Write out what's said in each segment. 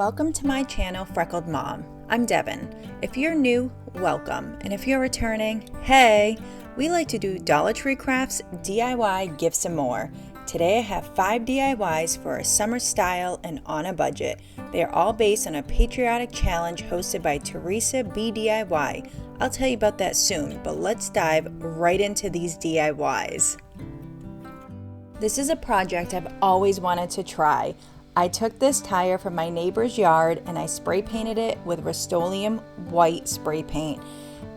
Welcome to my channel, Freckled Mom. I'm Devin. If you're new, welcome. And if you're returning, hey! We like to do Dollar Tree crafts, DIY, gifts, and more. Today I have 5 DIYs for a summer style and on a budget. They are all based on a patriotic challenge hosted by 𝚅𝚒𝚕𝚕𝚊𝚕𝚕𝚊𝚋𝚗𝚗𝚜. I'll tell you about that soon, but let's dive right into these DIYs. This is a project I've always wanted to try. I took this tire from my neighbor's yard and I spray painted it with Rust-Oleum white spray paint.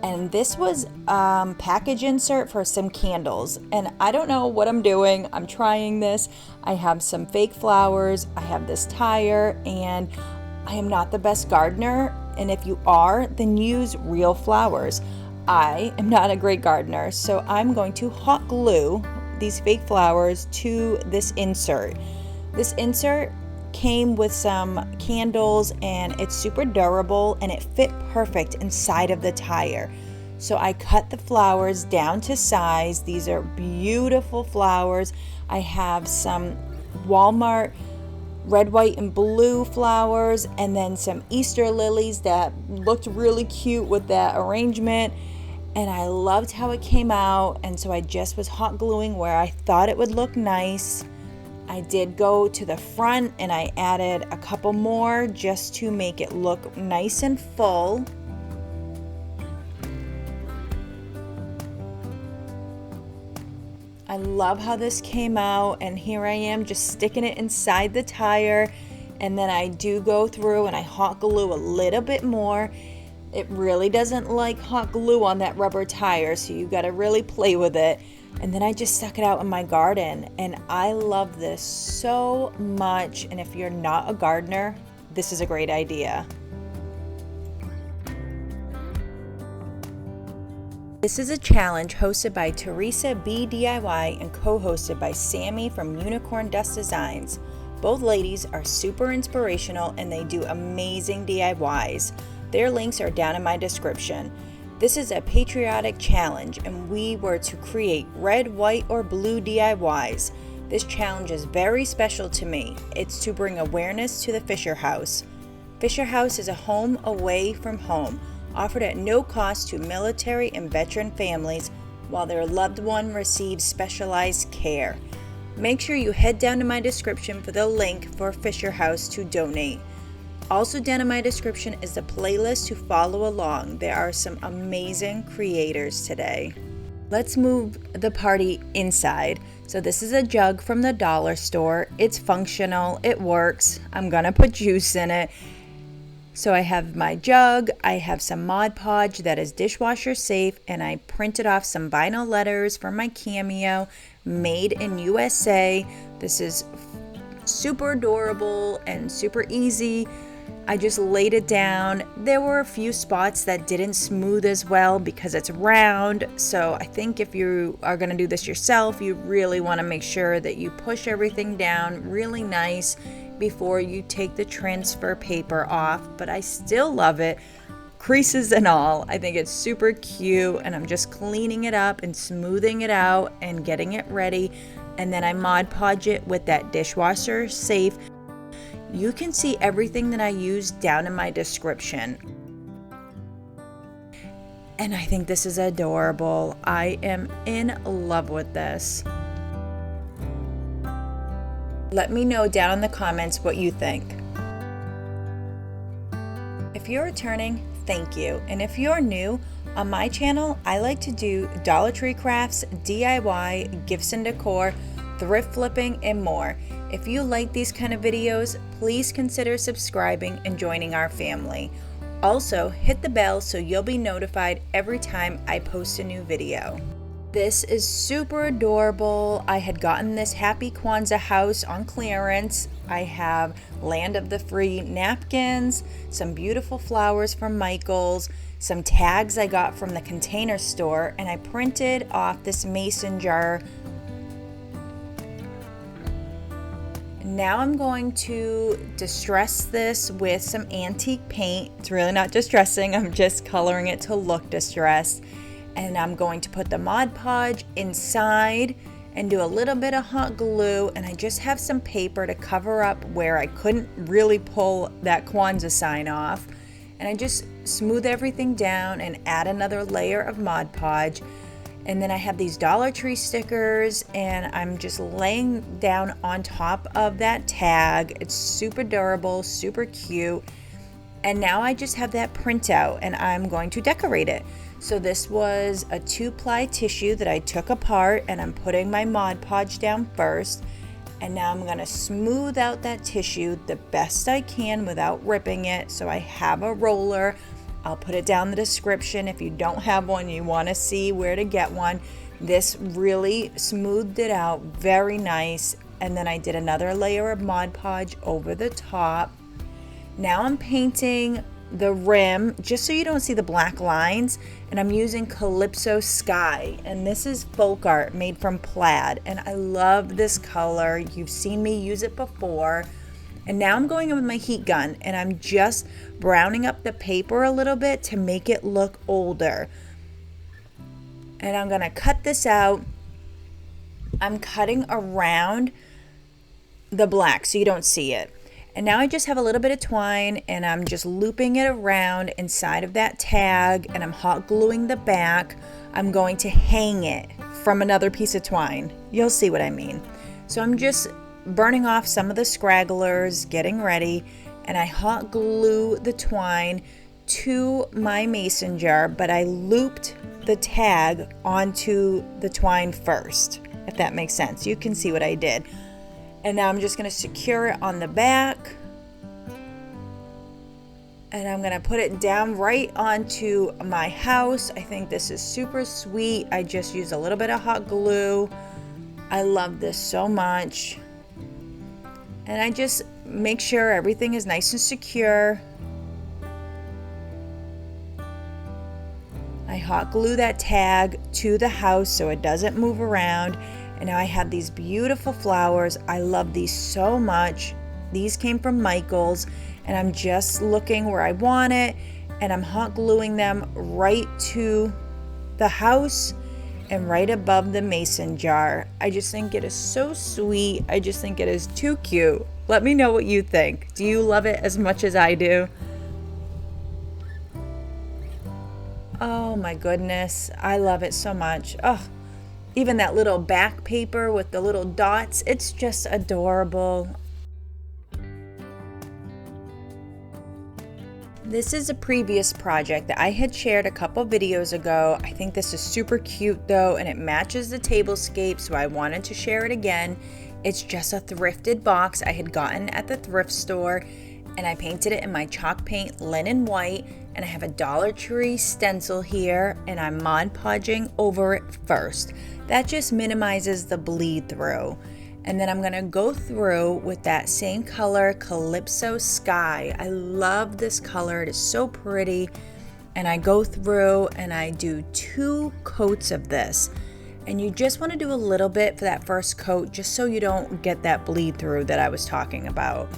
And this was package insert for some candles. And I don't know what I'm doing. I'm trying this. I have some fake flowers. I have this tire, and I am not the best gardener. And if you are, then use real flowers. I am not a great gardener, so I'm going to hot glue these fake flowers to this insert. This insert came with some candles and it's super durable and it fit perfect inside of the tire. So I cut the flowers down to size. These are beautiful flowers. I have some Walmart red, white, and blue flowers, and then some Easter lilies that looked really cute with that arrangement. And I loved how it came out, and so I just was hot gluing where I thought it would look nice. I did go to the front and I added a couple more just to make it look nice and full. I love how this came out, and here I am just sticking it inside the tire, and then I do go through and I hot glue a little bit more. It really doesn't like hot glue on that rubber tire, so you gotta really play with it. And then I just stuck it out in my garden, and I love this so much. And if you're not a gardener, this is a great idea. This is a challenge hosted by 𝚅𝚒𝚕𝚕𝚊𝚕𝚕𝚊𝚋𝚘𝚗𝚜 and co-hosted by Sammy from Unicorn Dust Designs. Both ladies are super inspirational and they do amazing DIYs. Their links are down in my description. This is a patriotic challenge, and we were to create red, white, or blue DIYs. This challenge is very special to me. It's to bring awareness to the Fisher House. Fisher House is a home away from home, offered at no cost to military and veteran families while their loved one receives specialized care. Make sure you head down to my description for the link for Fisher House to donate. Also down in my description is the playlist to follow along. There are some amazing creators today. Let's move the party inside. So this is a jug from the dollar store. It's functional, it works. I'm gonna put juice in it. So I have my jug, I have some Mod Podge that is dishwasher safe, and I printed off some vinyl letters for my cameo, made in USA. This is super adorable and super easy. I just laid it down. There were a few spots that didn't smooth as well because it's round. So I think if you are going to do this yourself, you really want to make sure that you push everything down really nice before you take the transfer paper off. But I still love it, creases and all. I think it's super cute, and I'm just cleaning it up and smoothing it out and getting it ready. And then I Mod Podge it with that dishwasher safe. You can see everything that I use down in my description. And I think this is adorable. I am in love with this. Let me know down in the comments what you think. If you're returning, thank you. And if you're new, on my channel, I like to do Dollar Tree crafts, DIY, gifts and decor, thrift flipping, and more. If you like these kind of videos, please consider subscribing and joining our family. Also, hit the bell so you'll be notified every time I post a new video. This is super adorable. I had gotten this Happy Kwanzaa house on clearance. I have Land of the Free napkins, some beautiful flowers from Michael's, some tags I got from the Container Store, and I printed off this mason jar. Now I'm going to distress this with some antique paint. It's really not distressing, I'm just coloring it to look distressed. And I'm going to put the Mod Podge inside and do a little bit of hot glue, and I just have some paper to cover up where I couldn't really pull that Kwanzaa sign off. And I just smooth everything down and add another layer of Mod Podge. And then I have these Dollar Tree stickers, and I'm just laying down on top of that tag. It's super durable, super cute. And now I just have that printout, and I'm going to decorate it. So this was a 2-ply tissue that I took apart, and I'm putting my Mod Podge down first. And now I'm gonna smooth out that tissue the best I can without ripping it. So I have a roller. I'll put it down in the description if you don't have one, you wanna see where to get one. This really smoothed it out, very nice. And then I did another layer of Mod Podge over the top. Now I'm painting the rim just so you don't see the black lines, and I'm using Calypso Sky, and this is folk art made from Plaid, and I love this color. You've seen me use it before. And now I'm going in with my heat gun, and I'm just browning up the paper a little bit to make it look older. And I'm gonna cut this out. I'm cutting around the black so you don't see it. And now I just have a little bit of twine, and I'm just looping it around inside of that tag, and I'm hot gluing the back. I'm going to hang it from another piece of twine. You'll see what I mean. So I'm just burning off some of the scragglers, getting ready, and I hot glue the twine to my mason jar, but I looped the tag onto the twine first, if that makes sense. You can see what I did. And now I'm just going to secure it on the back, and I'm going to put it down right onto my house. I think this is super sweet. I just used a little bit of hot glue. I love this so much. And I just make sure everything is nice and secure. I hot glue that tag to the house so it doesn't move around. And now I have these beautiful flowers. I love these so much. These came from Michael's, and I'm just looking where I want it, and I'm hot gluing them right to the house and right above the mason jar. I just think it is so sweet. I just think it is too cute. Let me know what you think. Do you love it as much as I do? Oh my goodness, I love it so much. Oh. Even that little back paper with the little dots, it's just adorable. This is a previous project that I had shared a couple videos ago. I think this is super cute though, and it matches the tablescape, so I wanted to share it again. It's just a thrifted box I had gotten at the thrift store, and I painted it in my chalk paint linen white, and I have a Dollar Tree stencil here, and I'm Mod Podging over it first. That just minimizes the bleed through. And then I'm gonna go through with that same color, Calypso Sky. I love this color, it is so pretty. And I go through and I do 2 coats of this. And you just wanna do a little bit for that first coat, just so you don't get that bleed through that I was talking about.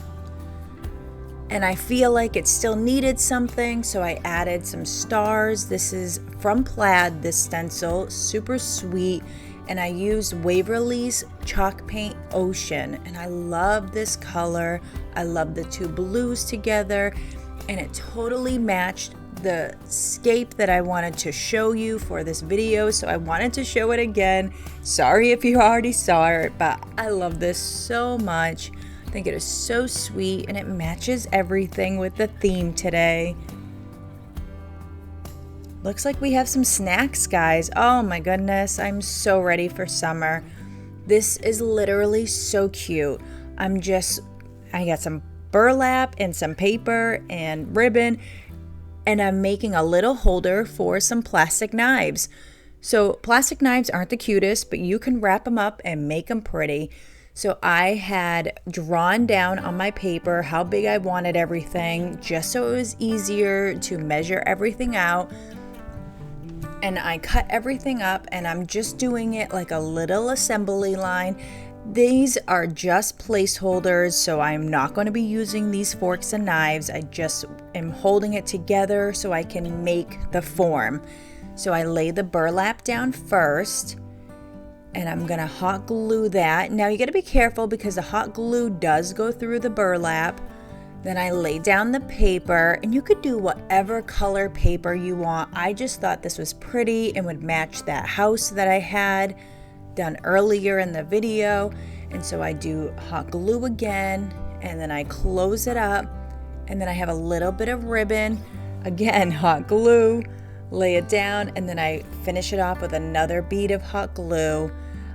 And I feel like it still needed something, so I added some stars. This is from Plaid, this stencil, super sweet. And I used Waverly's Chalk Paint Ocean, and I love this color. I love the 2 blues together, and it totally matched the scape that I wanted to show you for this video, so I wanted to show it again. Sorry if you already saw it, but I love this so much. I think it is so sweet, and it matches everything with the theme today. Looks like we have some snacks, guys. Oh my goodness, I'm so ready for summer. This is literally so cute. I got some burlap and some paper and ribbon, and I'm making a little holder for some plastic knives. So plastic knives aren't the cutest, but you can wrap them up and make them pretty. So I had drawn down on my paper how big I wanted everything, just so it was easier to measure everything out. And I cut everything up, and I'm just doing it like a little assembly line. These are just placeholders, so I'm not going to be using these forks and knives. I just am holding it together so I can make the form. So I lay the burlap down first, and I'm gonna hot glue that. Now you gotta be careful because the hot glue does go through the burlap. Then I lay down the paper, and you could do whatever color paper you want. I just thought this was pretty and would match that house that I had done earlier in the video. And so I do hot glue again, and then I close it up, and then I have a little bit of ribbon. Again, hot glue, lay it down, and then I finish it off with another bead of hot glue.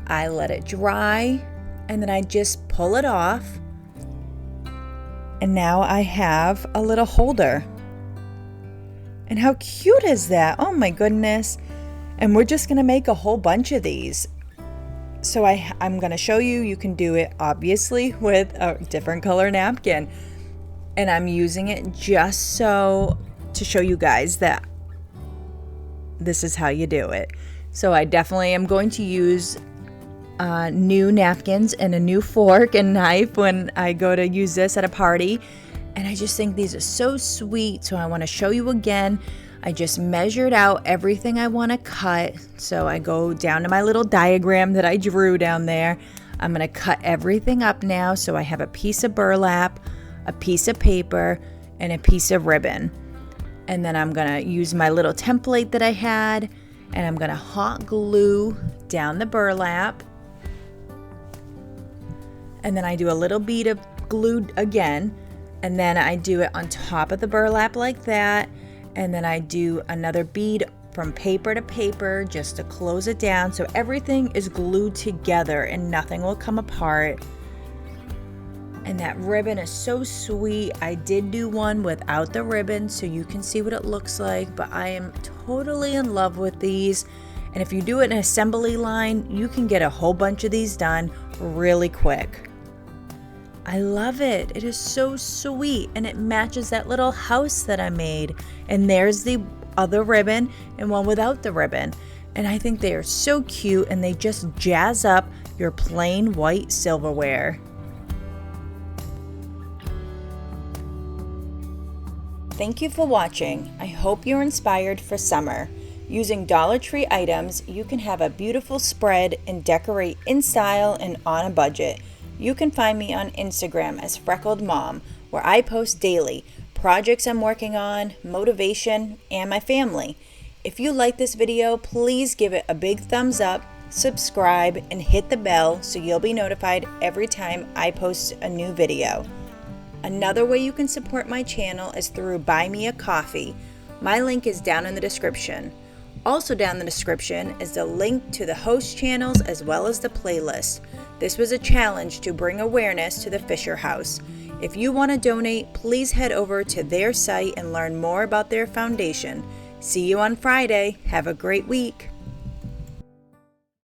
I let it dry, and then I just pull it off. And now I have a little holder. And how cute is that? Oh my goodness. And we're just gonna make a whole bunch of these. So I'm gonna show you, you can do it obviously with a different color napkin. And I'm using it just to show you guys that this is how you do it. So I definitely am going to use new napkins and a new fork and knife when I go to use this at a party. And I just think these are so sweet. So I want to show you again. I just measured out everything I want to cut. So I go down to my little diagram that I drew down there. I'm going to cut everything up now. So I have a piece of burlap, a piece of paper, and a piece of ribbon. And then I'm going to use my little template that I had, and I'm going to hot glue down the burlap. And then I do a little bead of glue again, and then I do it on top of the burlap like that, and then I do another bead from paper to paper just to close it down so everything is glued together and nothing will come apart. And that ribbon is so sweet. I did do one without the ribbon so you can see what it looks like, but I am totally in love with these. And if you do it in an assembly line, you can get a whole bunch of these done really quick. I love it. It is so sweet, and it matches that little house that I made. And there's the other ribbon and one without the ribbon. And I think they are so cute, and they just jazz up your plain white silverware. Thank you for watching. I hope you're inspired for summer. Using Dollar Tree items, you can have a beautiful spread and decorate in style and on a budget. You can find me on Instagram as Freckled Mom, where I post daily projects I'm working on, motivation, and my family. If you like this video, please give it a big thumbs up, subscribe, and hit the bell so you'll be notified every time I post a new video. Another way you can support my channel is through Buy Me a Coffee. My link is down in the description. Also down in the description is the link to the host channels as well as the playlist. This was a challenge to bring awareness to the Fisher House. If you want to donate, please head over to their site and learn more about their foundation. See you on Friday. Have a great week.